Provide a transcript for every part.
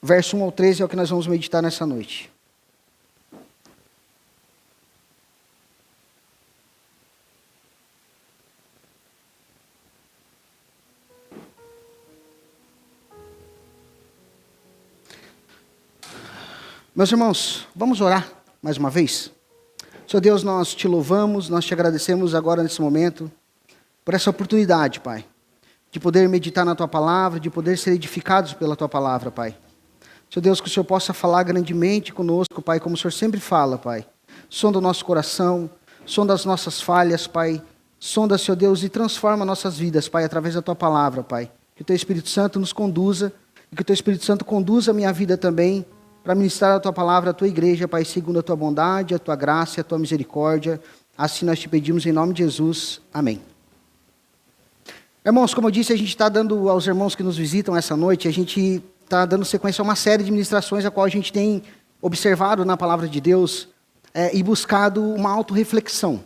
verso 1 ao 13 é o que nós vamos meditar nessa noite. Meus irmãos, vamos orar mais uma vez? Senhor Deus, nós te louvamos, nós te agradecemos agora nesse momento, por essa oportunidade, Pai, de poder meditar na Tua Palavra, de poder ser edificados pela Tua Palavra, Pai. Senhor Deus, que o Senhor possa falar grandemente conosco, Pai, como o Senhor sempre fala, Pai. Sonda o nosso coração, sonda as nossas falhas, Pai. Sonda, Senhor Deus, e transforma nossas vidas, Pai, através da Tua Palavra, Pai. Que o Teu Espírito Santo nos conduza, e que o Teu Espírito Santo conduza a minha vida também, para ministrar a Tua Palavra à Tua igreja, Pai, segundo a Tua bondade, a Tua graça e a Tua misericórdia. Assim nós te pedimos em nome de Jesus. Amém. Irmãos, como eu disse, a gente está dando aos irmãos que nos visitam essa noite, a gente está dando sequência a uma série de ministrações a qual a gente tem observado na Palavra de Deus e buscado uma autorreflexão.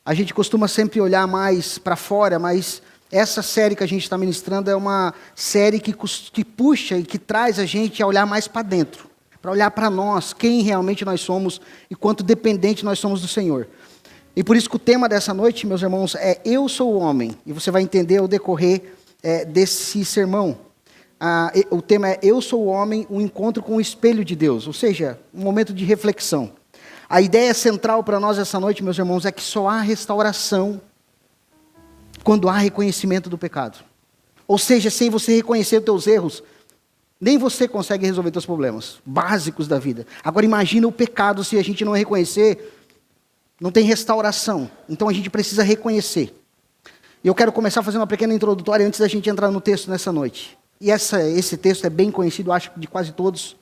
A gente costuma sempre olhar mais para fora, mas essa série que a gente está ministrando é uma série que puxa e que traz a gente a olhar mais para dentro. Para olhar para nós, quem realmente nós somos e quanto dependente nós somos do Senhor. E por isso que o tema dessa noite, meus irmãos, é Eu Sou o Homem. E você vai entender ao decorrer desse sermão. O tema é Eu Sou o Homem, um encontro com o espelho de Deus. Ou seja, um momento de reflexão. A ideia central para nós essa noite, meus irmãos, é que só há restauração quando há reconhecimento do pecado. Ou seja, sem você reconhecer os teus erros, nem você consegue resolver os teus problemas básicos da vida. Agora imagina o pecado, se a gente não reconhecer, não tem restauração. Então a gente precisa reconhecer. E eu quero começar fazendo uma pequena introdutória antes da gente entrar no texto nessa noite. E esse texto é bem conhecido, acho, de quase todos.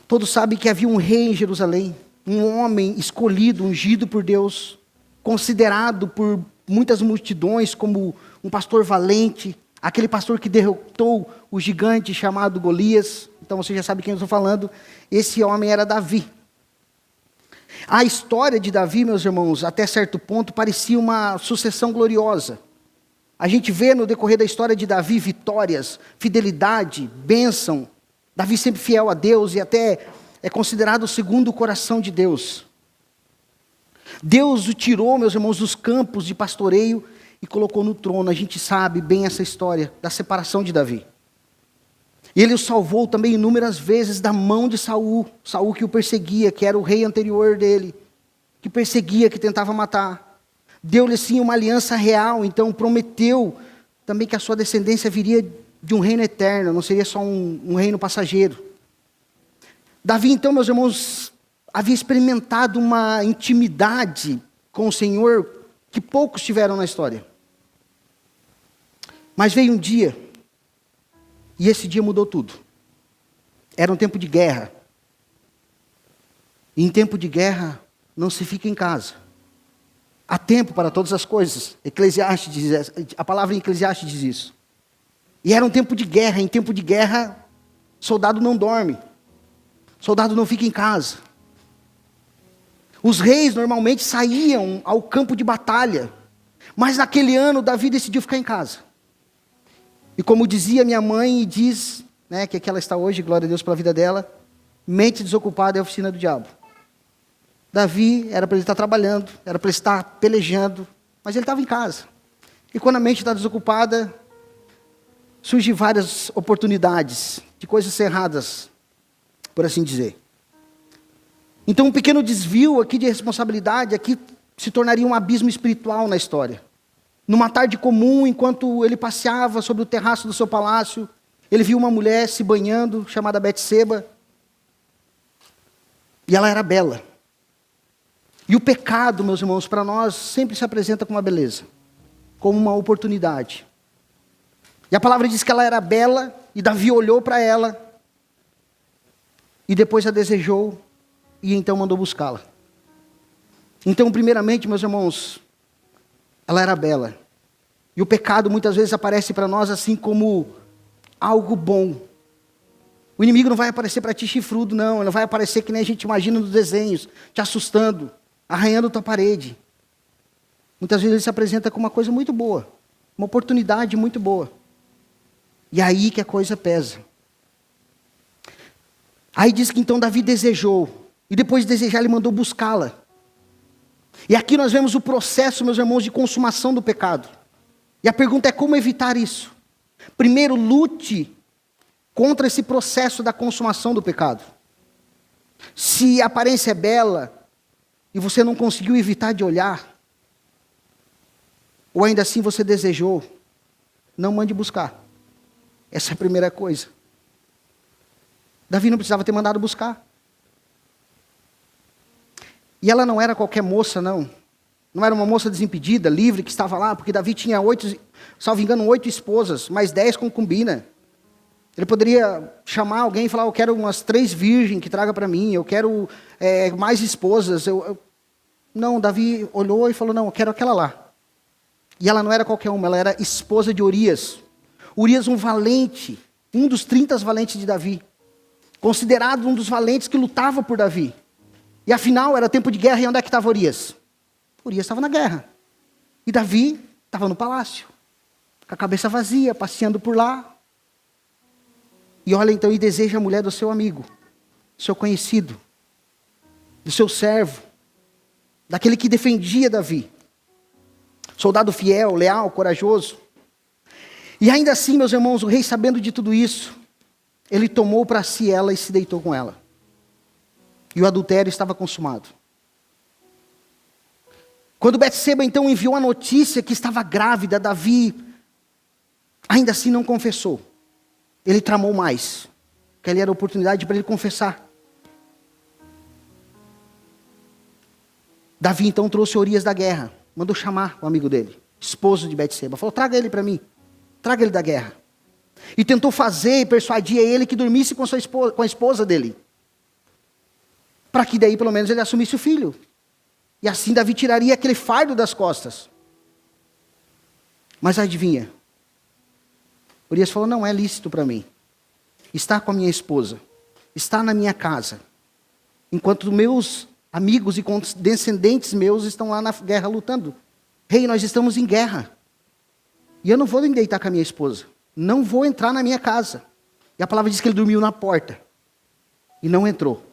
Todos sabem que havia um rei em Jerusalém, um homem escolhido, ungido por Deus, considerado por muitas multidões como um pastor valente, aquele pastor que derrotou o gigante chamado Golias. Então você já sabe quem eu estou falando. Esse homem era Davi. A história de Davi, meus irmãos, até certo ponto parecia uma sucessão gloriosa. A gente vê no decorrer da história de Davi vitórias, fidelidade, bênção. Davi sempre fiel a Deus e até é considerado o segundo coração de Deus. Deus o tirou, meus irmãos, dos campos de pastoreio e colocou no trono. A gente sabe bem essa história da separação de Davi. E ele o salvou também inúmeras vezes da mão de Saul. Saul que o perseguia, que era o rei anterior dele. Que perseguia, que tentava matar. Deu-lhe sim uma aliança real, então prometeu também que a sua descendência viria de um reino eterno, não seria só um reino passageiro. Davi então, meus irmãos, havia experimentado uma intimidade com o Senhor que poucos tiveram na história. Mas veio um dia, e esse dia mudou tudo. Era um tempo de guerra. E em tempo de guerra, não se fica em casa. Há tempo para todas as coisas. Eclesiastes diz, a palavra em Eclesiastes diz isso. E era um tempo de guerra. Em tempo de guerra, soldado não dorme. Soldado não fica em casa. Os reis normalmente saíam ao campo de batalha. Mas naquele ano, Davi decidiu ficar em casa. E como dizia minha mãe, e diz, né, que ela está hoje, glória a Deus pela vida dela, mente desocupada é a oficina do diabo. Davi era para ele estar trabalhando, era para ele estar pelejando, mas ele estava em casa. E quando a mente está desocupada, surgem várias oportunidades de coisas erradas, por assim dizer. Então um pequeno desvio aqui de responsabilidade, aqui se tornaria um abismo espiritual na história. Numa tarde comum, enquanto ele passeava sobre o terraço do seu palácio, ele viu uma mulher se banhando, chamada Betseba. E ela era bela. E o pecado, meus irmãos, para nós sempre se apresenta como uma beleza, como uma oportunidade. E a palavra diz que ela era bela, e Davi olhou para ela, e depois a desejou, e então mandou buscá-la. Então, primeiramente, meus irmãos, ela era bela. E o pecado muitas vezes aparece para nós assim como algo bom. O inimigo não vai aparecer para ti chifrudo, não. Ele não vai aparecer que nem a gente imagina nos desenhos, te assustando, arranhando tua parede. Muitas vezes ele se apresenta como uma coisa muito boa, uma oportunidade muito boa. E aí que a coisa pesa. Aí diz que então Davi desejou, e depois de desejar ele mandou buscá-la. E aqui nós vemos o processo, meus irmãos, de consumação do pecado. E a pergunta é como evitar isso? Primeiro, lute contra esse processo da consumação do pecado. Se a aparência é bela e você não conseguiu evitar de olhar, ou ainda assim você desejou, não mande buscar. Essa é a primeira coisa. Davi não precisava ter mandado buscar. E ela não era qualquer moça, não. Não era uma moça desimpedida, livre, que estava lá, porque Davi tinha 8, salvo engano, 8 esposas, mais 10 concubinas. Ele poderia chamar alguém e falar, eu quero umas 3 virgens que traga para mim, eu quero mais esposas. Não, Davi olhou e falou, não, eu quero aquela lá. E ela não era qualquer uma, ela era esposa de Urias. Urias, um valente, um dos 30 valentes de Davi. Considerado um dos valentes que lutava por Davi. E afinal, era tempo de guerra, e onde é que estava Urias? Urias estava na guerra. E Davi estava no palácio, com a cabeça vazia, passeando por lá. E olha então, e deseja a mulher do seu amigo, do seu conhecido, do seu servo, daquele que defendia Davi. Soldado fiel, leal, corajoso. E ainda assim, meus irmãos, o rei, sabendo de tudo isso, ele tomou para si ela e se deitou com ela. E o adultério estava consumado. Quando Betseba então enviou a notícia que estava grávida, Davi ainda assim não confessou. Ele tramou mais, porque ali era a oportunidade para ele confessar. Davi então trouxe Urias da guerra, mandou chamar o amigo dele, esposo de Betseba, falou, traga ele para mim, traga ele da guerra. E tentou fazer e persuadir ele que dormisse com a esposa dele, para que daí pelo menos ele assumisse o filho. E assim Davi tiraria aquele fardo das costas. Mas adivinha? Urias falou, não é lícito para mim estar com a minha esposa, estar na minha casa, enquanto meus amigos e descendentes meus estão lá na guerra lutando. Rei, nós estamos em guerra. E eu não vou me deitar com a minha esposa. Não vou entrar na minha casa. E a palavra diz que ele dormiu na porta. E não entrou.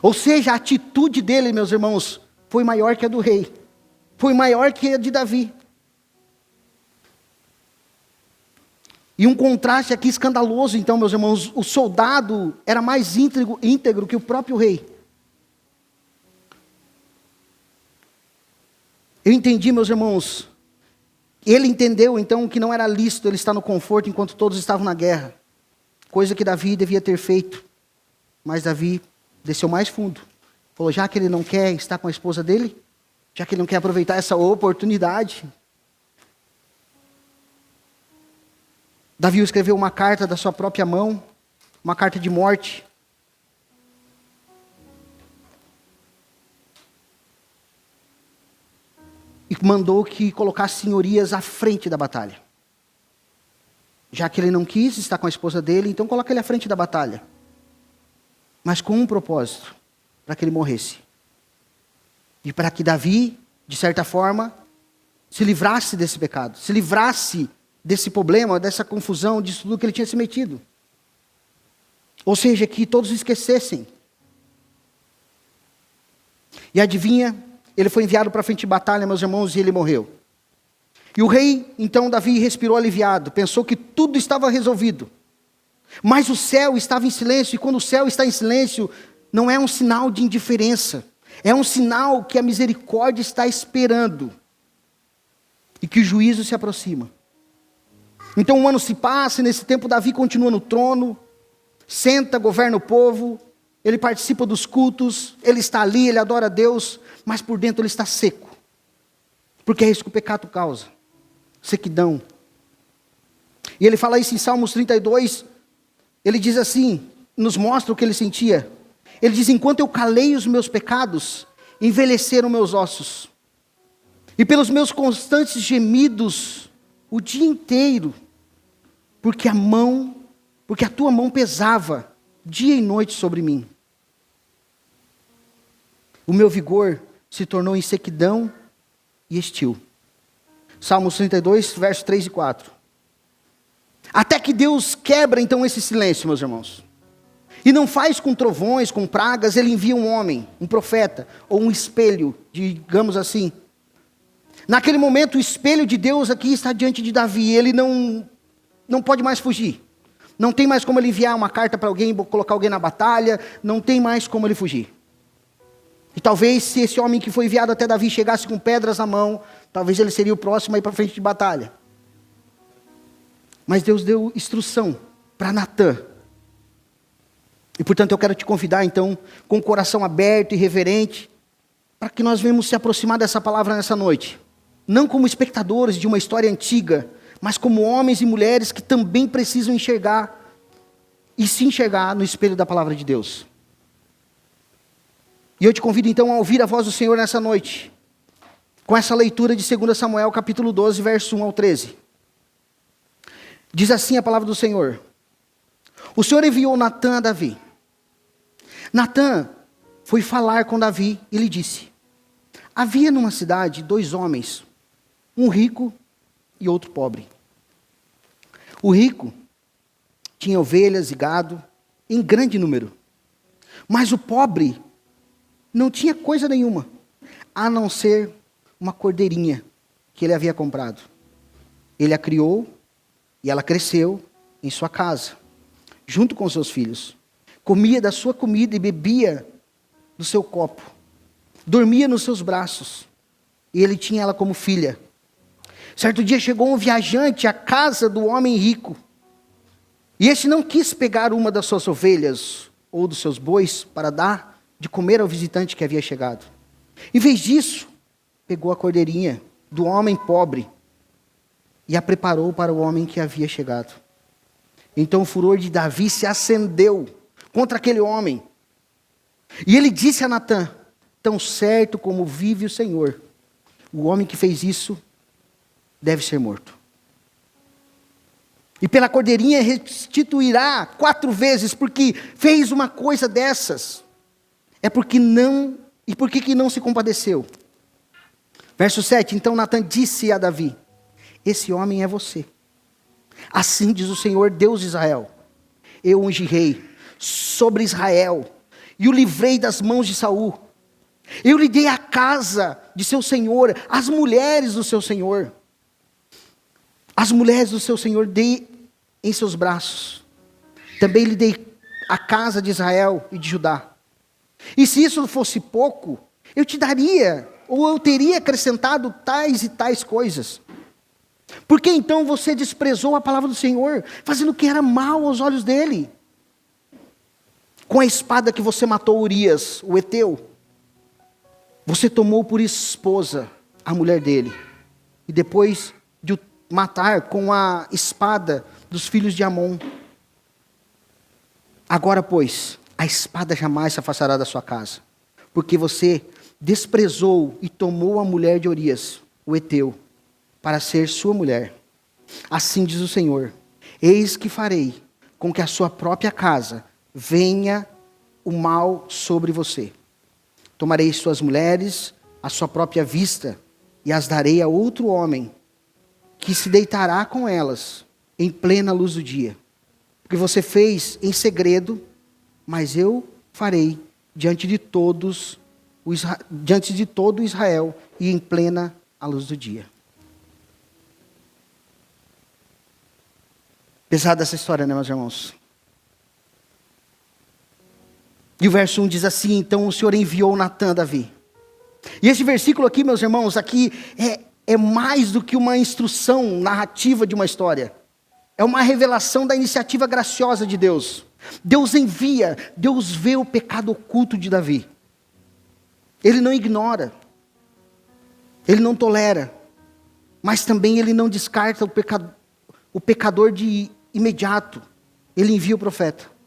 Ou seja, a atitude dele, meus irmãos, foi maior que a do rei. Foi maior que a de Davi. E um contraste aqui escandaloso, então, meus irmãos, o soldado era mais íntegro que o próprio rei. Eu entendi, meus irmãos, ele entendeu, então, que não era lícito ele estar no conforto enquanto todos estavam na guerra. Coisa que Davi devia ter feito. Mas Davi desceu mais fundo. Falou, já que ele não quer estar com a esposa dele, já que ele não quer aproveitar essa oportunidade, Davi escreveu uma carta da sua própria mão, uma carta de morte. E mandou que colocasse Urias à frente da batalha. Já que ele não quis estar com a esposa dele, então coloca ele à frente da batalha. Mas com um propósito, para que ele morresse. E para que Davi, de certa forma, se livrasse desse pecado, se livrasse desse problema, dessa confusão, disso tudo que ele tinha se metido. Ou seja, que todos esquecessem. E adivinha, ele foi enviado para a frente de batalha, meus irmãos, e ele morreu. E o rei, então, Davi, respirou aliviado, pensou que tudo estava resolvido. Mas o céu estava em silêncio, e quando o céu está em silêncio, não é um sinal de indiferença, é um sinal que a misericórdia está esperando, e que o juízo se aproxima. Então um ano se passa, e nesse tempo Davi continua no trono, senta, governa o povo, ele participa dos cultos, ele está ali, ele adora a Deus, mas por dentro ele está seco. Porque é isso que o pecado causa, sequidão. E ele fala isso em Salmos 32, ele diz assim, nos mostra o que ele sentia. Ele diz, enquanto eu calei os meus pecados, envelheceram meus ossos. E pelos meus constantes gemidos, o dia inteiro, porque a tua mão pesava dia e noite sobre mim. O meu vigor se tornou em sequidão e estio. Salmos 32, versos 3 e 4. Até que Deus quebra então esse silêncio, meus irmãos. E não faz com trovões, com pragas, ele envia um homem, um profeta, ou um espelho, digamos assim. Naquele momento, o espelho de Deus aqui está diante de Davi, ele não pode mais fugir. Não tem mais como ele enviar uma carta para alguém, colocar alguém na batalha, não tem mais como ele fugir. E talvez se esse homem que foi enviado até Davi chegasse com pedras na mão, talvez ele seria o próximo a ir para frente de batalha. Mas Deus deu instrução para Natã. E portanto eu quero te convidar então, com o coração aberto e reverente, para que nós venhamos se aproximar dessa palavra nessa noite. Não como espectadores de uma história antiga, mas como homens e mulheres que também precisam enxergar e se enxergar no espelho da palavra de Deus. E eu te convido então a ouvir a voz do Senhor nessa noite, com essa leitura de 2 Samuel capítulo 12, verso 1 ao 13. Diz assim a palavra do Senhor: o Senhor enviou Natã a Davi. Natã foi falar com Davi e lhe disse: havia numa cidade 2 homens, um rico e outro pobre. O rico tinha ovelhas e gado em grande número, mas o pobre não tinha coisa nenhuma, a não ser uma cordeirinha que ele havia comprado. Ele a criou e ela cresceu em sua casa, junto com seus filhos. Comia da sua comida e bebia do seu copo. Dormia nos seus braços. E ele tinha ela como filha. Certo dia chegou um viajante à casa do homem rico. E este não quis pegar uma das suas ovelhas ou dos seus bois para dar de comer ao visitante que havia chegado. Em vez disso, pegou a cordeirinha do homem pobre e a preparou para o homem que havia chegado. Então o furor de Davi se acendeu contra aquele homem. E ele disse a Natã: tão certo como vive o Senhor, o homem que fez isso deve ser morto. E pela cordeirinha restituirá 4 vezes, porque fez uma coisa dessas. É porque não, e por que não se compadeceu? Verso 7, então Natã disse a Davi: esse homem é você. Assim diz o Senhor, Deus de Israel: eu ungi rei sobre Israel, e o livrei das mãos de Saul. Eu lhe dei a casa de seu senhor, as mulheres do seu senhor. As mulheres do seu senhor dei em seus braços. Também lhe dei a casa de Israel e de Judá. E se isso fosse pouco, eu te daria, ou eu teria acrescentado tais e tais coisas. Por que então você desprezou a palavra do Senhor, fazendo o que era mal aos olhos dele? Com a espada que você matou Urias, o Heteu, você tomou por esposa a mulher dele. E depois de o matar com a espada dos filhos de Amon. Agora, pois, a espada jamais se afastará da sua casa, porque você desprezou e tomou a mulher de Urias, o Heteu, para ser sua mulher. Assim diz o Senhor: eis que farei com que a sua própria casa venha o mal sobre você. Tomarei suas mulheres à sua própria vista e as darei a outro homem, que se deitará com elas em plena luz do dia. Porque você fez em segredo, mas eu farei diante de todo Israel e em plena a luz do dia. Pesada essa história, né, meus irmãos? E o verso 1 diz assim: então o Senhor enviou Natã a Davi. E esse versículo aqui, meus irmãos, aqui é mais do que uma instrução narrativa de uma história. É uma revelação da iniciativa graciosa de Deus. Deus envia, Deus vê o pecado oculto de Davi. Ele não ignora, ele não tolera, mas também ele não descarta o pecador de imediato. Ele envia o profeta.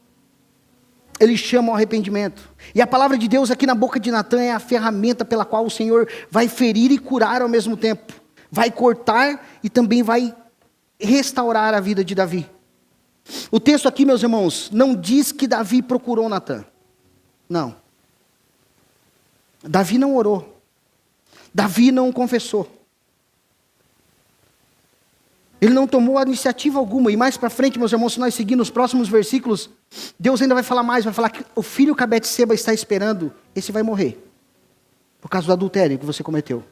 Ele chama ao arrependimento. E a palavra de Deus aqui na boca de Natã é a ferramenta pela qual o Senhor vai ferir e curar ao mesmo tempo. Vai cortar e também vai restaurar a vida de Davi. O texto aqui, meus irmãos, não diz que Davi procurou Natã. Não. Davi não orou. Davi não confessou. Ele não tomou iniciativa alguma. E mais para frente, meus irmãos, se nós seguirmos os próximos versículos, Deus ainda vai falar mais, vai falar que o filho que a Betseba está esperando, esse vai morrer. Por causa do adultério que você cometeu.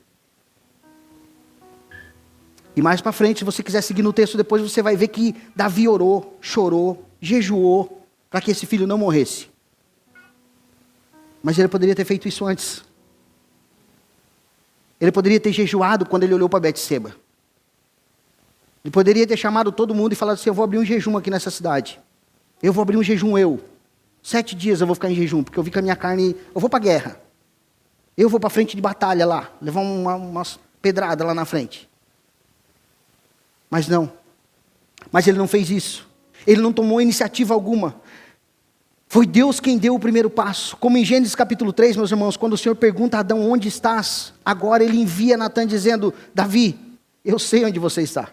E mais para frente, se você quiser seguir no texto depois, você vai ver que Davi orou, chorou, jejuou, para que esse filho não morresse. Mas ele poderia ter feito isso antes. Ele poderia ter jejuado quando ele olhou para Betseba. Ele poderia ter chamado todo mundo e falado assim, eu vou abrir um jejum aqui nessa cidade. Eu vou abrir um jejum 7 dias eu vou ficar em jejum, porque eu vi que a minha carne, eu vou para a guerra. Eu vou para a frente de batalha lá, levar umas pedradas lá na frente. Mas não. Mas ele não fez isso. Ele não tomou iniciativa alguma. Foi Deus quem deu o primeiro passo. Como em Gênesis capítulo 3, meus irmãos, quando o Senhor pergunta a Adão, onde estás? Agora ele envia Natã dizendo, Davi, eu sei onde você está.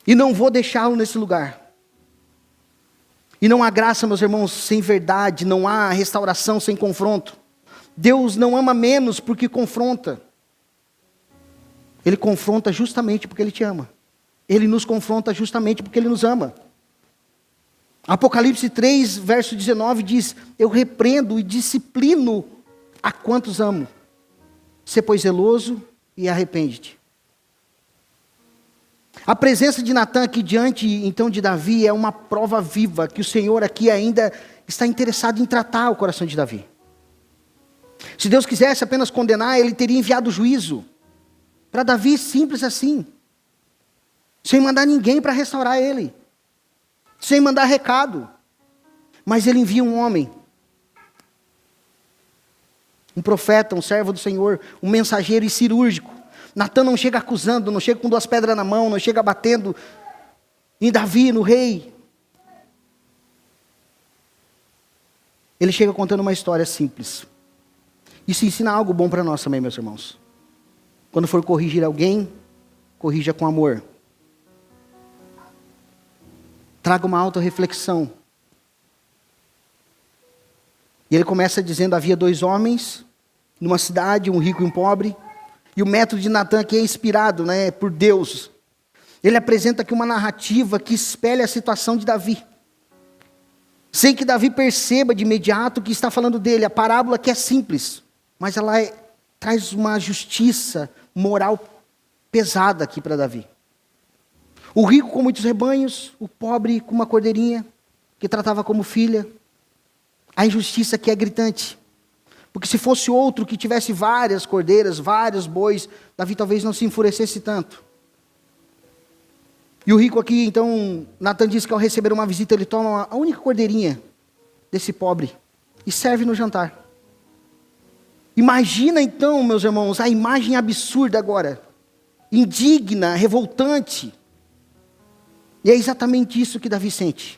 E não vou deixá-lo nesse lugar. E não há graça, meus irmãos, sem verdade. Não há restauração sem confronto. Deus não ama menos porque confronta. Ele confronta justamente porque Ele te ama. Ele nos confronta justamente porque Ele nos ama. Apocalipse 3, verso 19 diz, eu repreendo e disciplino a quantos amo. Sê, pois, zeloso e arrepende-te. A presença de Natã aqui diante, então, de Davi é uma prova viva que o Senhor aqui ainda está interessado em tratar o coração de Davi. Se Deus quisesse apenas condenar, Ele teria enviado juízo. Para Davi, simples assim. Sem mandar ninguém para restaurar ele. Sem mandar recado. Mas Ele envia um homem. Um profeta, um servo do Senhor, um mensageiro e cirúrgico. Natã não chega acusando, não chega com 2 pedras na mão, não chega batendo em Davi, no rei. Ele chega contando uma história simples. Isso ensina algo bom para nós também, meus irmãos. Quando for corrigir alguém, corrija com amor. Traga uma autorreflexão. E ele começa dizendo, havia 2 homens, numa cidade, um rico e um pobre. E o método de Natã aqui é inspirado, por Deus. Ele apresenta aqui uma narrativa que espelha a situação de Davi. Sem que Davi perceba de imediato que está falando dele. A parábola aqui é simples, mas ela traz uma justiça moral pesada aqui para Davi. O rico com muitos rebanhos, o pobre com uma cordeirinha, que tratava como filha. A injustiça aqui é gritante. Porque se fosse outro que tivesse várias cordeiras, vários bois, Davi talvez não se enfurecesse tanto. E o rico aqui, então, Natã diz que ao receber uma visita, ele toma a única cordeirinha desse pobre e serve no jantar. Imagina então, meus irmãos, a imagem absurda agora. Indigna, revoltante. E é exatamente isso que Davi sente.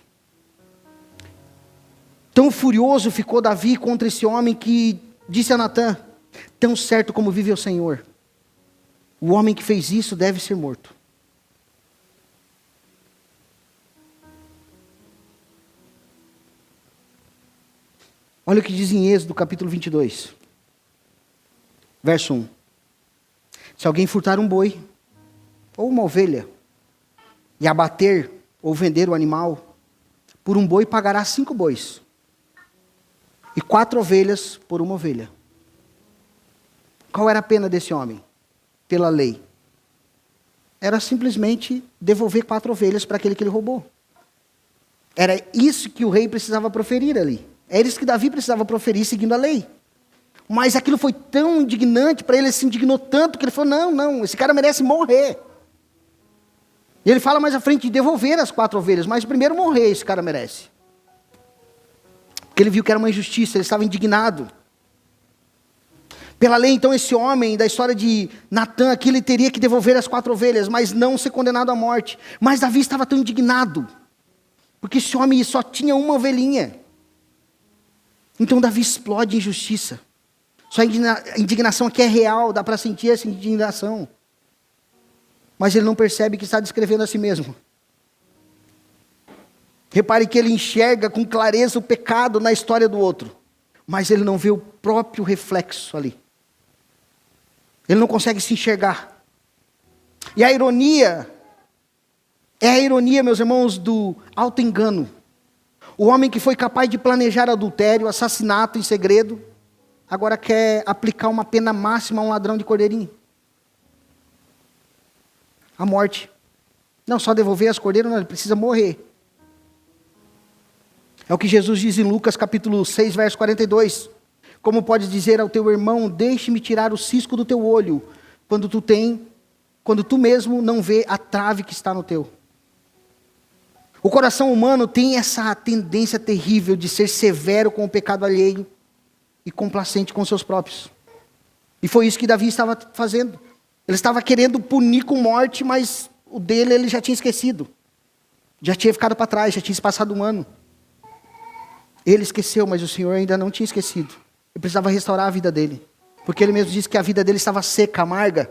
Tão furioso ficou Davi contra esse homem que disse a Natã, tão certo como vive o Senhor, o homem que fez isso deve ser morto. Olha o que diz em Êxodo capítulo 22, verso 1. Se alguém furtar um boi, ou uma ovelha, e abater ou vender o animal, por um boi pagará 5 bois. E 4 ovelhas por uma ovelha. Qual era a pena desse homem? Pela lei. Era simplesmente devolver 4 ovelhas para aquele que ele roubou. Era isso que o rei precisava proferir ali. Era isso que Davi precisava proferir seguindo a lei. Mas aquilo foi tão indignante para ele, ele se indignou tanto que ele falou, não, esse cara merece morrer. E ele fala mais à frente de devolver as 4 ovelhas, mas primeiro morrer esse cara merece. Porque ele viu que era uma injustiça, ele estava indignado. Pela lei, então, esse homem, da história de Natã aqui, ele teria que devolver as 4 ovelhas, mas não ser condenado à morte. Mas Davi estava tão indignado, porque esse homem só tinha uma ovelhinha. Então Davi explode em justiça. Sua indignação aqui é real, dá para sentir essa indignação. Mas ele não percebe que está descrevendo a si mesmo. Repare que ele enxerga com clareza o pecado na história do outro. Mas ele não vê o próprio reflexo ali. Ele não consegue se enxergar. E a ironia, meus irmãos, do auto-engano. O homem que foi capaz de planejar adultério, assassinato em segredo, agora quer aplicar uma pena máxima a um ladrão de cordeirinho. A morte. Não só devolver as cordeiras, não, ele precisa morrer. É o que Jesus diz em Lucas capítulo 6, verso 42. Como podes dizer ao teu irmão, deixe-me tirar o cisco do teu olho, quando tu mesmo não vê a trave que está no teu. O coração humano tem essa tendência terrível de ser severo com o pecado alheio e complacente com seus próprios. E foi isso que Davi estava fazendo. Ele estava querendo punir com morte, mas o dele ele já tinha esquecido. Já tinha ficado para trás, já tinha se passado um ano. Ele esqueceu, mas o Senhor ainda não tinha esquecido. Ele precisava restaurar a vida dele. Porque ele mesmo disse que a vida dele estava seca, amarga.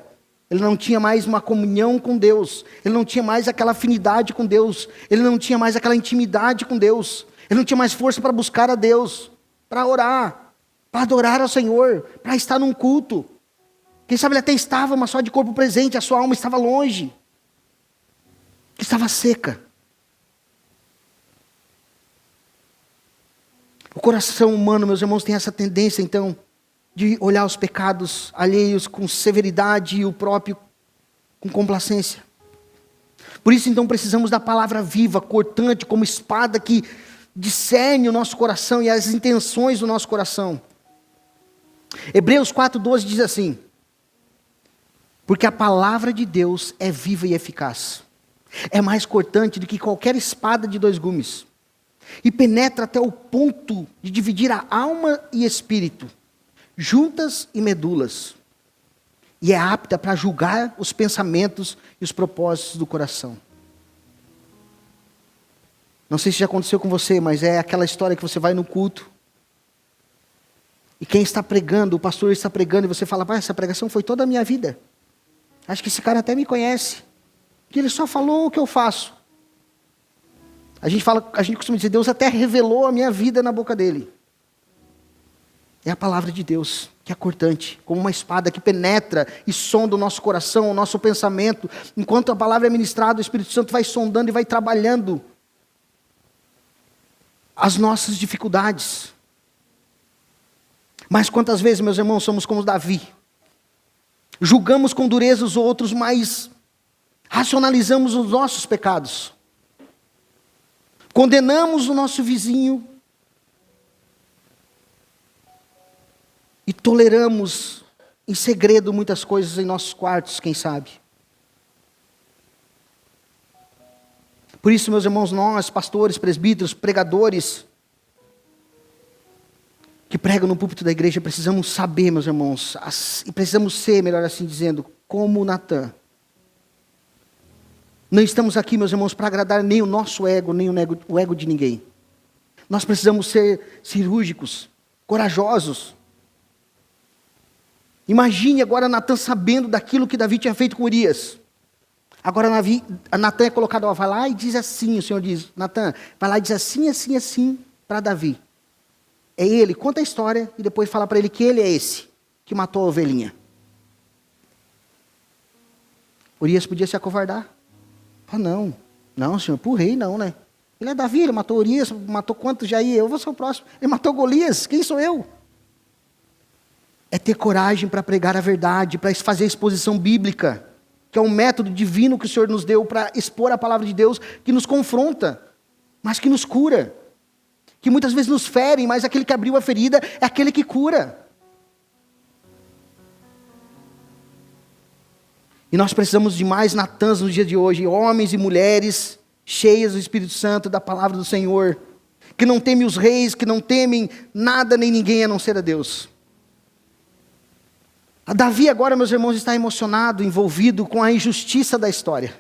Ele não tinha mais uma comunhão com Deus. Ele não tinha mais aquela afinidade com Deus. Ele não tinha mais aquela intimidade com Deus. Ele não tinha mais força para buscar a Deus, para orar, para adorar ao Senhor, para estar num culto. Quem sabe ele até estava, mas só de corpo presente, a sua alma estava longe. Estava seca. O coração humano, meus irmãos, tem essa tendência, então, de olhar os pecados alheios com severidade e o próprio com complacência. Por isso, então, precisamos da palavra viva, cortante, como espada que discerne o nosso coração e as intenções do nosso coração. Hebreus 4,12 diz assim: porque a palavra de Deus é viva e eficaz. É mais cortante do que qualquer espada de 2 gumes. E penetra até o ponto de dividir a alma e espírito, juntas e medulas. E é apta para julgar os pensamentos e os propósitos do coração. Não sei se já aconteceu com você, mas é aquela história que você vai no culto. E quem está pregando, o pastor está pregando, e você fala, essa pregação foi toda a minha vida. Acho que esse cara até me conhece. Que ele só falou o que eu faço. A gente costuma dizer, Deus até revelou a minha vida na boca dele. É a palavra de Deus, que é cortante, como uma espada que penetra e sonda o nosso coração, o nosso pensamento. Enquanto a palavra é ministrada, o Espírito Santo vai sondando e vai trabalhando as nossas dificuldades. Mas quantas vezes, meus irmãos, somos como Davi? Julgamos com dureza os outros, mas racionalizamos os nossos pecados. Condenamos o nosso vizinho e toleramos em segredo muitas coisas em nossos quartos, quem sabe. Por isso, meus irmãos, nós, pastores, presbíteros, pregadores, que pregam no púlpito da igreja, precisamos saber, meus irmãos, e precisamos ser, melhor assim dizendo, como Natan. Não estamos aqui, meus irmãos, para agradar nem o nosso ego, nem o ego de ninguém. Nós precisamos ser cirúrgicos, corajosos. Imagine agora Natan sabendo daquilo que Davi tinha feito com Urias. Agora Natan é colocado, vai lá e diz assim, o Senhor diz, Natan, vai lá e diz assim, assim, assim, para Davi. É ele, conta a história e depois fala para ele que ele é esse, que matou a ovelhinha. Urias podia se acovardar. Não, senhor, pro rei não, né? Ele é Davi, ele matou Urias, matou quantos já ia? Eu vou ser o próximo. Ele matou Golias, quem sou eu? É ter coragem para pregar a verdade, para fazer a exposição bíblica, que é um método divino que o Senhor nos deu para expor a palavra de Deus, que nos confronta, mas que nos cura. Que muitas vezes nos ferem, mas aquele que abriu a ferida é aquele que cura. E nós precisamos de mais Natãs no dia de hoje, homens e mulheres cheias do Espírito Santo, da palavra do Senhor, que não temem os reis, que não temem nada nem ninguém a não ser a Deus. A Davi agora, meus irmãos, está emocionado, envolvido com a injustiça da história.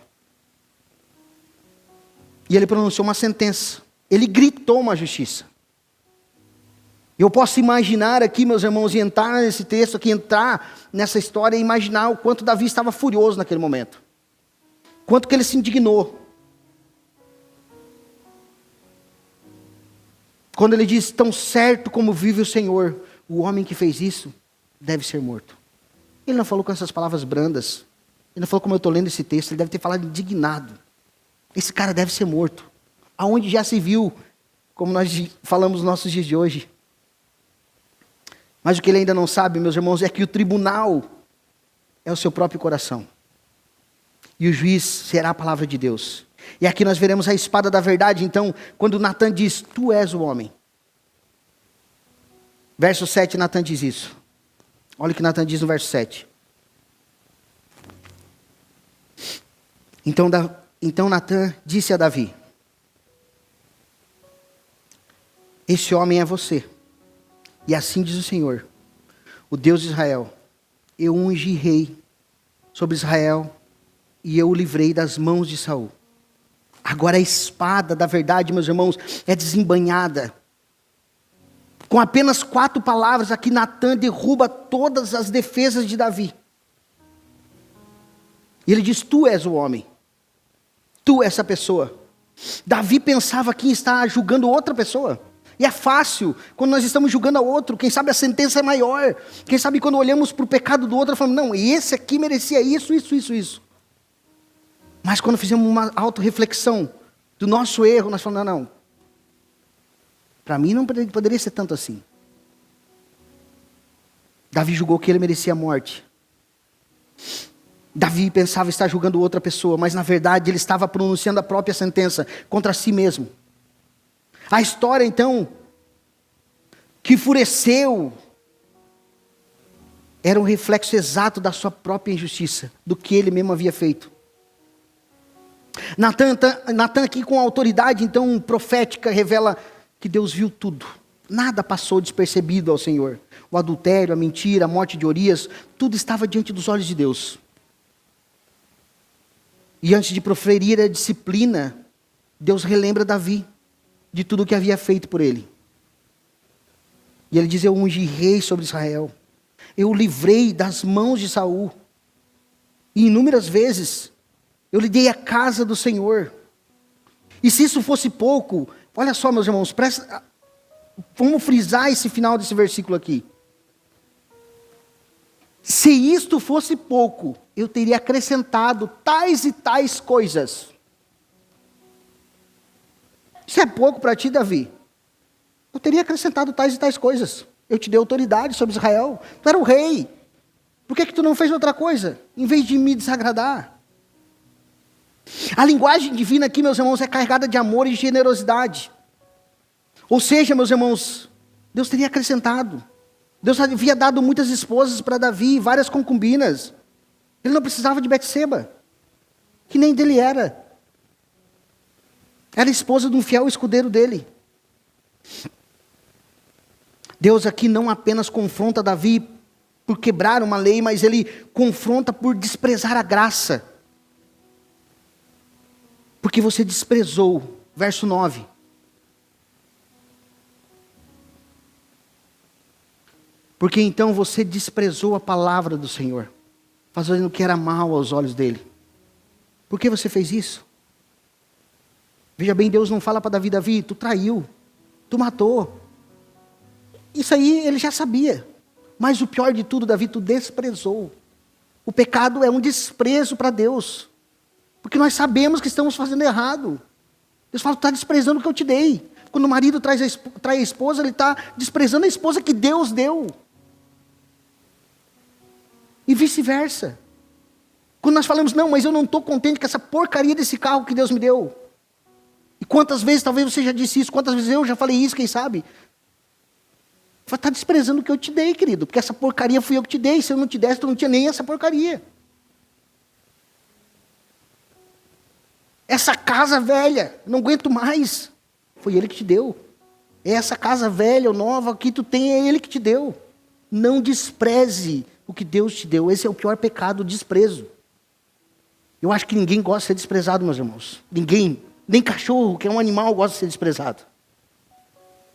E ele pronunciou uma sentença. Ele gritou uma justiça. Eu posso imaginar aqui, meus irmãos, e entrar nesse texto aqui, entrar nessa história e imaginar o quanto Davi estava furioso naquele momento. Quanto que ele se indignou. Quando ele diz, tão certo como vive o Senhor, o homem que fez isso deve ser morto. Ele não falou com essas palavras brandas. Ele não falou como eu estou lendo esse texto, ele deve ter falado indignado. Esse cara deve ser morto. Aonde já se viu, como nós falamos nos nossos dias de hoje. Mas o que ele ainda não sabe, meus irmãos, é que o tribunal é o seu próprio coração. E o juiz será a palavra de Deus. E aqui nós veremos a espada da verdade, então, quando Natan diz, tu és o homem. Verso 7, Natan diz isso. Olha o que Natan diz no verso 7. Então Natan disse a Davi, esse homem é você. E assim diz o Senhor, o Deus de Israel, eu ungi rei sobre Israel e eu o livrei das mãos de Saul. Agora a espada da verdade, meus irmãos, é desembainhada. Com apenas 4 palavras, aqui Natan derruba todas as defesas de Davi. E ele diz, tu és o homem. Tu és essa pessoa. Davi pensava que está julgando outra pessoa. E é fácil, quando nós estamos julgando a outro, quem sabe a sentença é maior. Quem sabe quando olhamos para o pecado do outro, falamos, não, esse aqui merecia isso. Mas quando fizemos uma autorreflexão do nosso erro, nós falamos, não. Para mim não poderia ser tanto assim. Davi julgou que ele merecia a morte. Davi pensava estar julgando outra pessoa, mas na verdade ele estava pronunciando a própria sentença contra si mesmo. A história então, que enfureceu, era um reflexo exato da sua própria injustiça, do que ele mesmo havia feito. Natan aqui com autoridade então profética revela que Deus viu tudo. Nada passou despercebido ao Senhor. O adultério, a mentira, a morte de Urias, tudo estava diante dos olhos de Deus. E antes de proferir a disciplina, Deus relembra Davi de tudo o que havia feito por ele. E ele diz, eu ungi rei sobre Israel. Eu o livrei das mãos de Saul. E inúmeras vezes, eu lhe dei a casa do Senhor. E se isso fosse pouco, olha só, meus irmãos, vamos frisar esse final desse versículo aqui. Se isto fosse pouco, eu teria acrescentado tais e tais coisas. Isso é pouco para ti, Davi? Eu teria acrescentado tais e tais coisas. Eu te dei autoridade sobre Israel. Tu era o rei. Por que tu não fez outra coisa? Em vez de me desagradar. A linguagem divina aqui, meus irmãos, é carregada de amor e generosidade. Ou seja, meus irmãos, Deus teria acrescentado. Deus havia dado muitas esposas para Davi, várias concubinas. Ele não precisava de Betseba, que nem dele era. Era esposa de um fiel escudeiro dele. Deus aqui não apenas confronta Davi por quebrar uma lei, mas ele confronta por desprezar a graça. Porque você desprezou, verso 9. Porque então você desprezou a palavra do Senhor, fazendo o que era mal aos olhos dele. Por que você fez isso? Veja bem, Deus não fala para Davi, tu traiu, tu matou. Isso aí ele já sabia. Mas o pior de tudo, Davi, tu desprezou. O pecado é um desprezo para Deus. Porque nós sabemos que estamos fazendo errado. Deus fala, tu está desprezando o que eu te dei. Quando o marido trai a esposa, ele está desprezando a esposa que Deus deu. E vice-versa. Quando nós falamos, não, mas eu não estou contente com essa porcaria desse carro que Deus me deu. E quantas vezes, talvez você já disse isso, quantas vezes eu já falei isso, quem sabe? Está desprezando o que eu te dei, querido, porque essa porcaria fui eu que te dei, se eu não te desse, tu não tinha nem essa porcaria. Essa casa velha, não aguento mais, foi ele que te deu. Essa casa velha ou nova que tu tem, é ele que te deu. Não despreze o que Deus te deu, esse é o pior pecado, o desprezo. Eu acho que ninguém gosta de ser desprezado, meus irmãos. Ninguém. Nem cachorro, que é um animal, gosta de ser desprezado.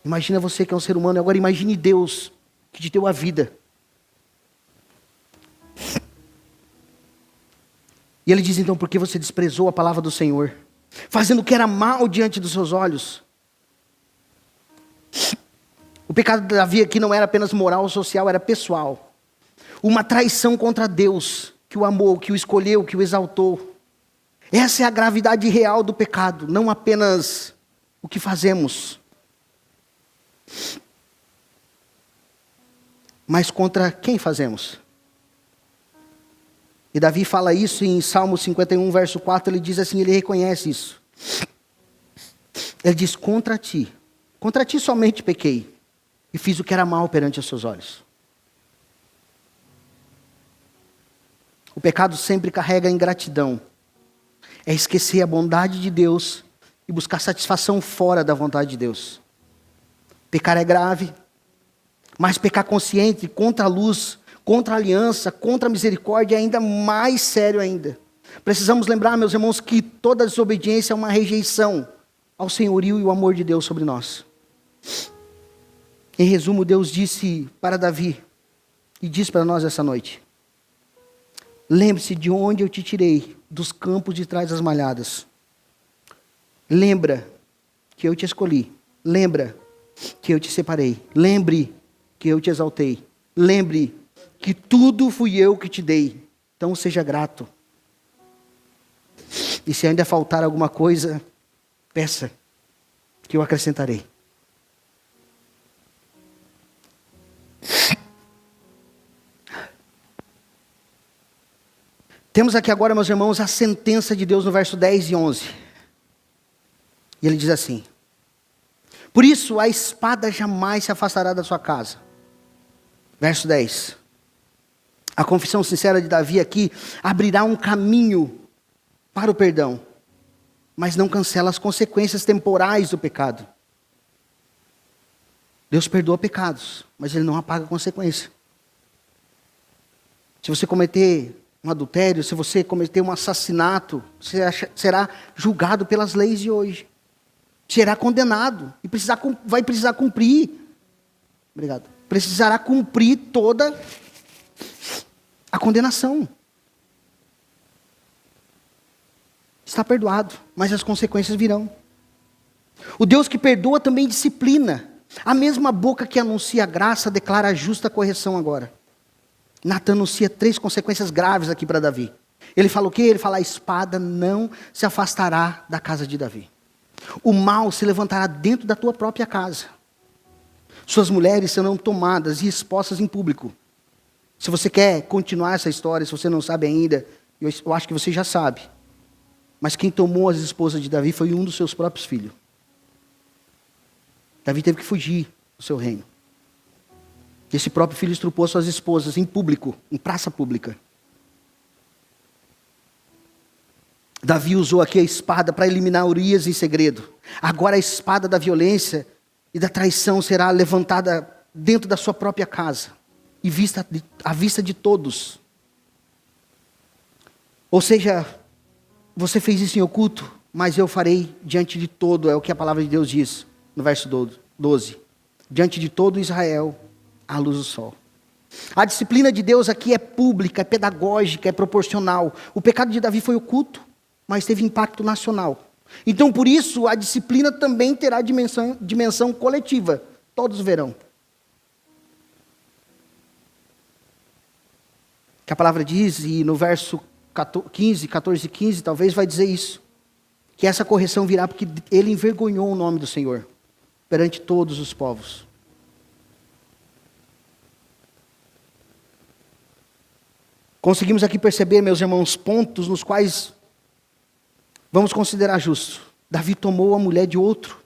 Imagina você que é um ser humano, agora imagine Deus, que te deu a vida. E ele diz então, porque você desprezou a palavra do Senhor, fazendo o que era mal diante dos seus olhos. O pecado de Davi aqui não era apenas moral ou social, era pessoal. Uma traição contra Deus, que o amou, que o escolheu, que o exaltou. Essa é a gravidade real do pecado, não apenas o que fazemos, mas contra quem fazemos. E Davi fala isso em Salmo 51, verso 4, ele diz assim, ele reconhece isso. Ele diz, contra ti somente pequei, e fiz o que era mal perante os seus olhos. O pecado sempre carrega a ingratidão. É esquecer a bondade de Deus e buscar satisfação fora da vontade de Deus. Pecar é grave, mas pecar consciente, contra a luz, contra a aliança, contra a misericórdia é ainda mais sério ainda. Precisamos lembrar, meus irmãos, que toda desobediência é uma rejeição ao senhorio e o amor de Deus sobre nós. Em resumo, Deus disse para Davi, e diz para nós essa noite, lembre-se de onde eu te tirei, dos campos de trás das malhadas. Lembra que eu te escolhi. Lembra que eu te separei. Lembre que eu te exaltei. Lembre que tudo fui eu que te dei. Então seja grato. E se ainda faltar alguma coisa, peça, que eu acrescentarei. Temos aqui agora, meus irmãos, a sentença de Deus no verso 10 e 11. E ele diz assim, por isso a espada jamais se afastará da sua casa. Verso 10. A confissão sincera de Davi aqui abrirá um caminho para o perdão, mas não cancela as consequências temporais do pecado. Deus perdoa pecados, mas Ele não apaga a consequência. Se você cometer um adultério, se você cometer um assassinato, você será julgado pelas leis de hoje. Será condenado e vai precisar cumprir. Obrigado. Precisará cumprir toda a condenação. Está perdoado, mas as consequências virão. O Deus que perdoa também disciplina. A mesma boca que anuncia a graça declara a justa correção agora. Natan anuncia 3 consequências graves aqui para Davi. Ele fala o quê? Ele fala, a espada não se afastará da casa de Davi. O mal se levantará dentro da tua própria casa. Suas mulheres serão tomadas e expostas em público. Se você quer continuar essa história, se você não sabe ainda, eu acho que você já sabe. Mas quem tomou as esposas de Davi foi um dos seus próprios filhos. Davi teve que fugir do seu reino. Esse próprio filho estrupou suas esposas em público, em praça pública. Davi usou aqui a espada para eliminar Urias em segredo. Agora a espada da violência e da traição será levantada dentro da sua própria casa e à vista de todos. Ou seja, você fez isso em oculto, mas eu farei diante de todo, é o que a palavra de Deus diz no verso 12. Diante de todo Israel, à luz do sol. A disciplina de Deus aqui é pública, é pedagógica, é proporcional. O pecado de Davi foi oculto, mas teve impacto nacional. Então, por isso, a disciplina também terá dimensão coletiva. Todos verão. Que a palavra diz, e no verso 14 e 15, talvez vai dizer isso. Que essa correção virá porque ele envergonhou o nome do Senhor perante todos os povos. Conseguimos aqui perceber, meus irmãos, pontos nos quais vamos considerar justo. Davi tomou a mulher de outro,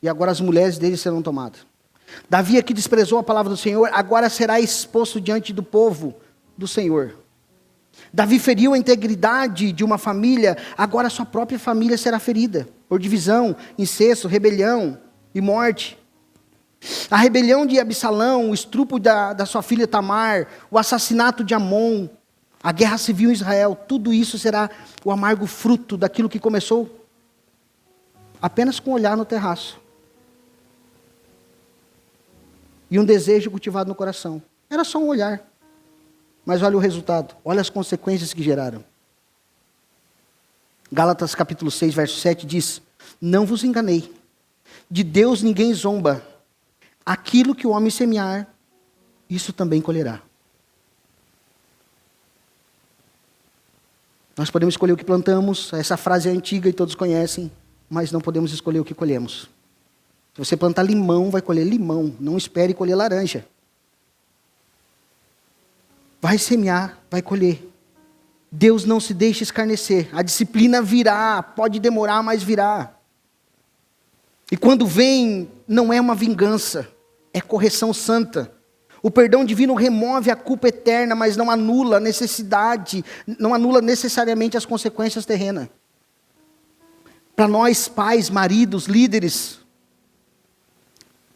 e agora as mulheres dele serão tomadas. Davi aqui desprezou a palavra do Senhor, agora será exposto diante do povo do Senhor. Davi feriu a integridade de uma família, agora a sua própria família será ferida, por divisão, incesto, rebelião e morte. A rebelião de Absalão, o estupro da sua filha Tamar, o assassinato de Amon, a guerra civil em Israel, tudo isso será o amargo fruto daquilo que começou apenas com um olhar no terraço. E um desejo cultivado no coração. Era só um olhar. Mas olha o resultado, olha as consequências que geraram. Gálatas capítulo 6, verso 7 diz, não vos enganei, de Deus ninguém zomba, aquilo que o homem semear, isso também colherá. Nós podemos escolher o que plantamos, essa frase é antiga e todos conhecem, mas não podemos escolher o que colhemos. Se você plantar limão, vai colher limão, não espere colher laranja. Vai semear, vai colher. Deus não se deixa escarnecer, a disciplina virá, pode demorar, mas virá. E quando vem, não é uma vingança, é correção santa. O perdão divino remove a culpa eterna, mas não anula a necessidade, não anula necessariamente as consequências terrenas. Para nós, pais, maridos, líderes,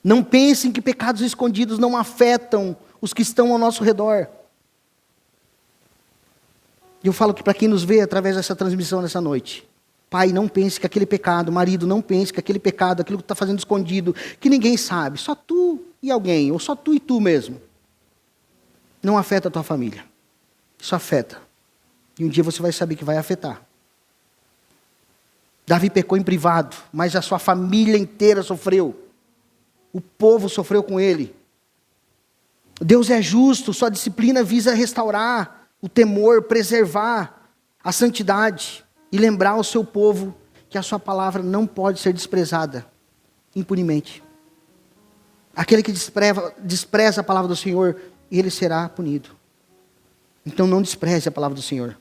não pensem que pecados escondidos não afetam os que estão ao nosso redor. E eu falo que para quem nos vê através dessa transmissão nessa noite, pai, não pense que aquele pecado, marido, não pense que aquele pecado, aquilo que está fazendo escondido, que ninguém sabe, só tu e alguém, ou só tu e tu mesmo, não afeta a tua família. Isso afeta. E um dia você vai saber que vai afetar. Davi pecou em privado, mas a sua família inteira sofreu. O povo sofreu com ele. Deus é justo, sua disciplina visa restaurar o temor, preservar a santidade e lembrar ao seu povo que a sua palavra não pode ser desprezada impunemente. Aquele que despreza a palavra do Senhor, ele será punido. Então não despreze a palavra do Senhor.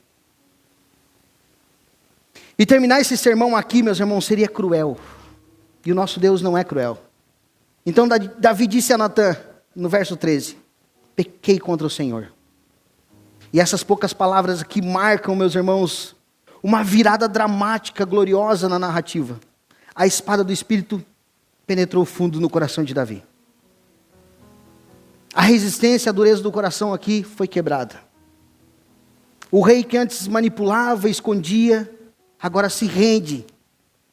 E terminar esse sermão aqui, meus irmãos, seria cruel. E o nosso Deus não é cruel. Então Davi disse a Natã, no verso 13, pequei contra o Senhor. E essas poucas palavras aqui marcam, meus irmãos, uma virada dramática, gloriosa na narrativa. A espada do Espírito penetrou fundo no coração de Davi. A resistência, a dureza do coração aqui foi quebrada. O rei que antes manipulava, escondia, agora se rende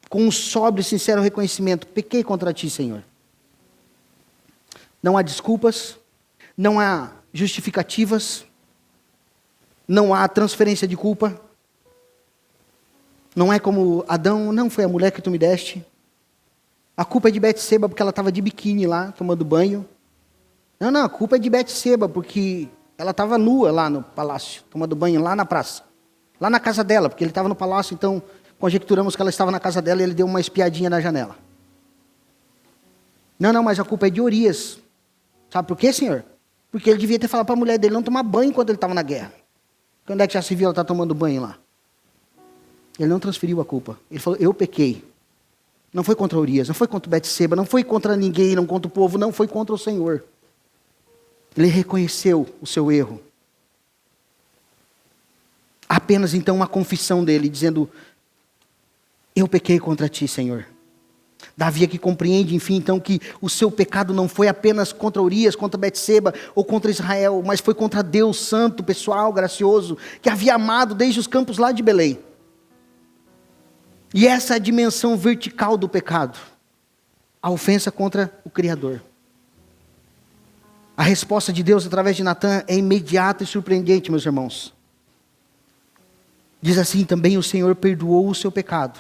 com um sóbrio e sincero reconhecimento. Pequei contra ti, Senhor. Não há desculpas, não há justificativas, não há transferência de culpa. Não é como Adão, não foi a mulher que tu me deste. A culpa é de Betseba porque ela estava de biquíni lá, tomando banho. Não, a culpa é de Betseba porque ela estava nua lá no palácio, tomando banho lá na praça. Lá na casa dela, porque ele estava no palácio, então conjecturamos que ela estava na casa dela e ele deu uma espiadinha na janela. Não, mas a culpa é de Urias. Sabe por quê, Senhor? Porque ele devia ter falado para a mulher dele não tomar banho enquanto ele estava na guerra. Quando é que já se viu ela estar tomando banho lá? Ele não transferiu a culpa. Ele falou, eu pequei. Não foi contra Urias, não foi contra Betseba, não foi contra ninguém, não contra o povo, não foi contra o Senhor. Ele reconheceu o seu erro. Apenas então uma confissão dele, dizendo, eu pequei contra ti, Senhor. Davi aqui compreende, enfim, então, que o seu pecado não foi apenas contra Urias, contra Betseba ou contra Israel, mas foi contra Deus santo, pessoal, gracioso, que havia amado desde os campos lá de Belém. E essa é a dimensão vertical do pecado, a ofensa contra o Criador. A resposta de Deus através de Natã é imediata e surpreendente, meus irmãos. Diz assim, também o Senhor perdoou o seu pecado,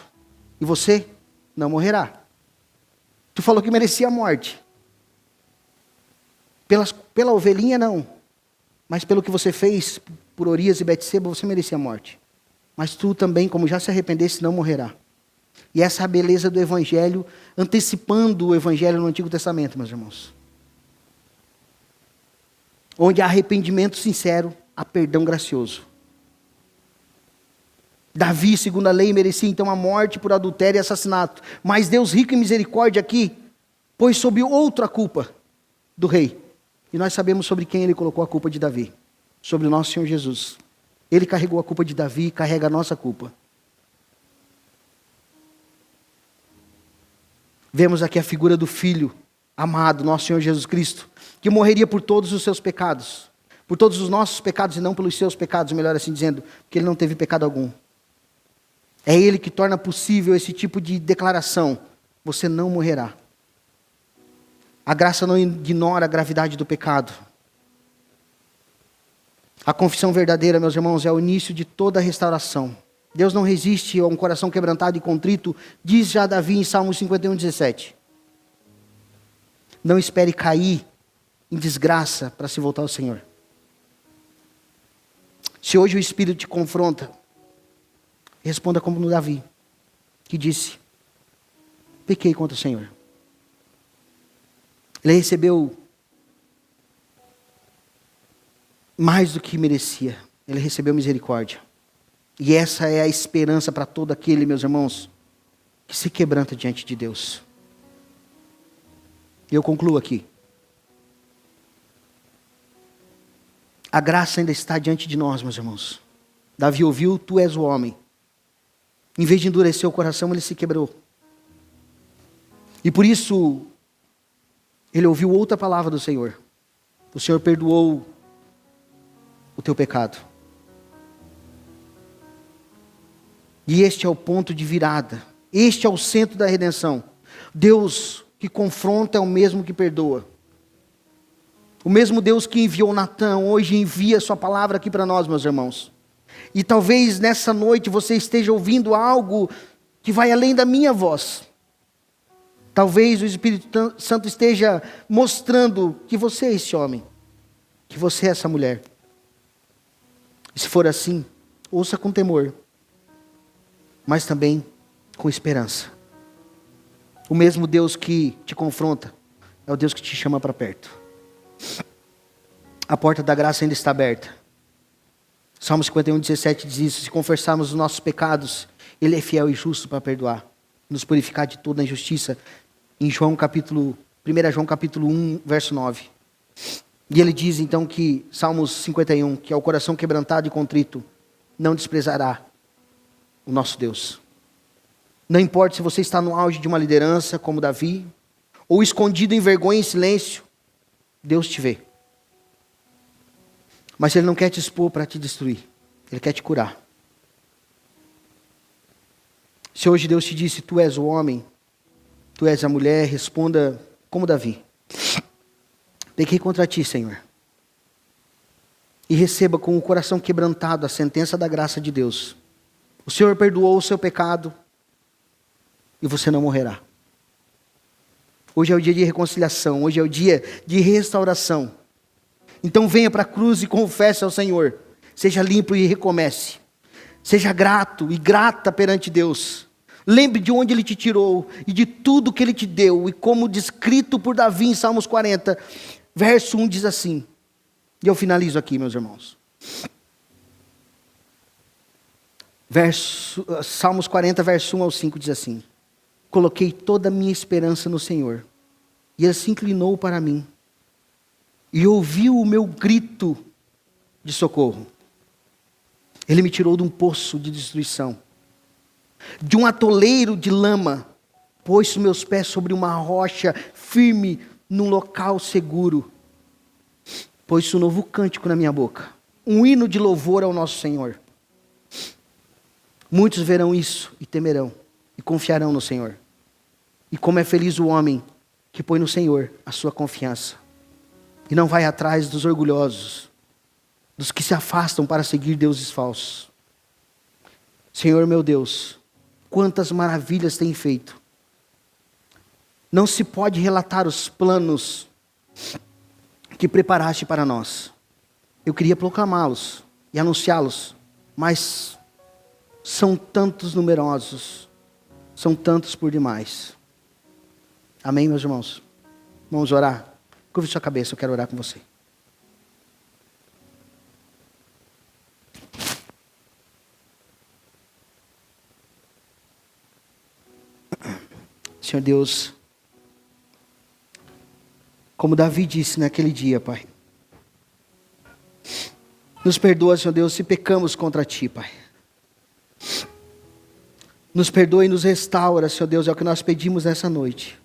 e você não morrerá. Tu falou que merecia a morte. Pela ovelhinha não, mas pelo que você fez por Urias e Betseba, você merecia a morte. Mas tu também, como já se arrependesse, não morrerá. E essa é a beleza do Evangelho, antecipando o Evangelho no Antigo Testamento, meus irmãos. Onde há arrependimento sincero, há perdão gracioso. Davi, segundo a lei, merecia então a morte por adultério e assassinato. Mas Deus, rico em misericórdia aqui, pôs sob outro a culpa do rei. E nós sabemos sobre quem ele colocou a culpa de Davi. Sobre o nosso Senhor Jesus. Ele carregou a culpa de Davi e carrega a nossa culpa. Vemos aqui a figura do Filho amado, nosso Senhor Jesus Cristo, que morreria por todos os seus pecados. Por todos os nossos pecados e não pelos seus pecados, melhor assim dizendo, porque ele não teve pecado algum. É ele que torna possível esse tipo de declaração. Você não morrerá. A graça não ignora a gravidade do pecado. A confissão verdadeira, meus irmãos, é o início de toda a restauração. Deus não resiste a um coração quebrantado e contrito, diz já Davi em Salmos 51:17. Não espere cair em desgraça para se voltar ao Senhor. Se hoje o Espírito te confronta, Responda como no Davi, que disse: pequei contra o Senhor. Ele recebeu mais do que merecia. Ele recebeu misericórdia. E essa é a esperança para todo aquele, meus irmãos, que se quebranta diante de Deus. E eu concluo aqui. A graça ainda está diante de nós, meus irmãos. Davi ouviu: tu és o homem. Em vez de endurecer o coração, ele se quebrou. E por isso, ele ouviu outra palavra do Senhor. O Senhor perdoou o teu pecado. E este é o ponto de virada. Este é o centro da redenção. Deus que confronta é o mesmo que perdoa. O mesmo Deus que enviou Natã, hoje envia sua palavra aqui para nós, meus irmãos. E talvez nessa noite você esteja ouvindo algo que vai além da minha voz. Talvez o Espírito Santo esteja mostrando que você é esse homem, que você é essa mulher. E se for assim, ouça com temor, mas também com esperança. O mesmo Deus que te confronta é o Deus que te chama para perto. A porta da graça ainda está aberta. Salmo 51:17 diz isso: se confessarmos os nossos pecados, Ele é fiel e justo para perdoar, nos purificar de toda a injustiça. Em 1 João capítulo 1, verso 9. E ele diz então que, Salmos 51, que ao coração quebrantado e contrito, não desprezará o nosso Deus. Não importa se você está no auge de uma liderança, como Davi, ou escondido em vergonha e silêncio, Deus te vê. Mas Ele não quer te expor para te destruir. Ele quer te curar. Se hoje Deus te disse: tu és o homem, tu és a mulher, responda como Davi: pequei contra ti, Senhor. E receba com o coração quebrantado a sentença da graça de Deus. O Senhor perdoou o seu pecado e você não morrerá. Hoje é o dia de reconciliação, hoje é o dia de restauração. Então venha para a cruz e confesse ao Senhor. Seja limpo e recomece. Seja grato e grata perante Deus. Lembre de onde Ele te tirou e de tudo que Ele te deu. E como descrito por Davi em Salmos 40, verso 1 diz assim. E eu finalizo aqui, meus irmãos. Salmos 40, verso 1 ao 5 diz assim: coloquei toda a minha esperança no Senhor, e Ele se inclinou para mim, e ouviu o meu grito de socorro. Ele me tirou de um poço de destruição, de um atoleiro de lama, pôs os meus pés sobre uma rocha firme, num local seguro. Pôs um novo cântico na minha boca, um hino de louvor ao nosso Senhor. Muitos verão isso e temerão, e confiarão no Senhor. E como é feliz o homem que põe no Senhor a sua confiança, e não vai atrás dos orgulhosos, dos que se afastam para seguir deuses falsos. Senhor meu Deus, quantas maravilhas tem feito. Não se pode relatar os planos que preparaste para nós. Eu queria proclamá-los e anunciá-los, mas são tantos numerosos, são tantos por demais. Amém, meus irmãos? Vamos orar? Curve sua cabeça, eu quero orar com você. Senhor Deus, como Davi disse naquele dia, Pai, nos perdoa, Senhor Deus, se pecamos contra Ti, Pai. Nos perdoa e nos restaura, Senhor Deus, é o que nós pedimos nessa noite.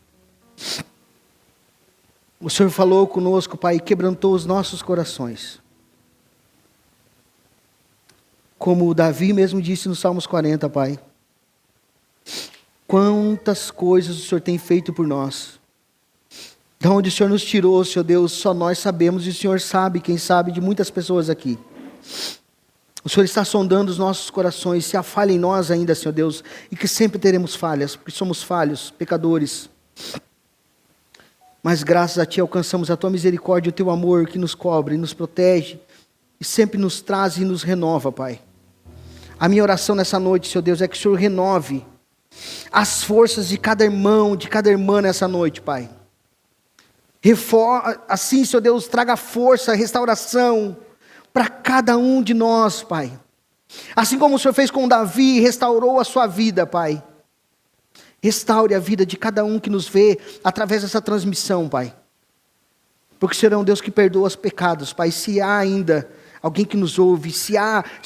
O Senhor falou conosco, Pai, e quebrantou os nossos corações. Como Davi mesmo disse no Salmos 40, Pai. Quantas coisas o Senhor tem feito por nós. De onde o Senhor nos tirou, Senhor Deus, só nós sabemos, e o Senhor sabe, quem sabe, de muitas pessoas aqui. O Senhor está sondando os nossos corações, se há falha em nós ainda, Senhor Deus, e que sempre teremos falhas, porque somos falhos, pecadores. Mas graças a Ti alcançamos a Tua misericórdia, o Teu amor que nos cobre, nos protege, e sempre nos traz e nos renova, Pai. A minha oração nessa noite, Senhor Deus, é que o Senhor renove as forças de cada irmão, de cada irmã nessa noite, Pai. Assim, Senhor Deus, traga força, restauração para cada um de nós, Pai. Assim como o Senhor fez com Davi, restaurou a sua vida, Pai. Restaure a vida de cada um que nos vê através dessa transmissão, Pai. Porque o Senhor é um Deus que perdoa os pecados, Pai. Se há ainda alguém que nos ouve, se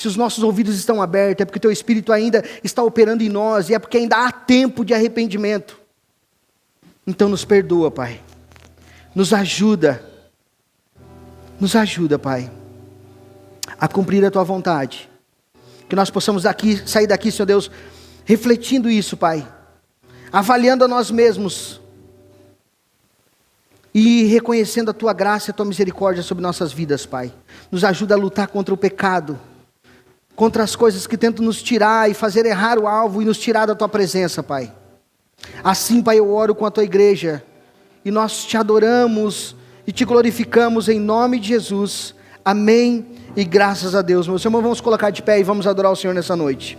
os nossos ouvidos estão abertos, é porque o Teu Espírito ainda está operando em nós, e é porque ainda há tempo de arrependimento. Então nos perdoa, Pai. Nos ajuda, Pai, a cumprir a Tua vontade. Que nós possamos sair daqui, Senhor Deus, refletindo isso, Pai. Avaliando a nós mesmos. E reconhecendo a Tua graça e a Tua misericórdia sobre nossas vidas, Pai. Nos ajuda a lutar contra o pecado. Contra as coisas que tentam nos tirar e fazer errar o alvo e nos tirar da Tua presença, Pai. Assim, Pai, eu oro com a Tua igreja. E nós Te adoramos e Te glorificamos em nome de Jesus. Amém e graças a Deus. Meus irmãos, vamos colocar de pé e vamos adorar o Senhor nessa noite.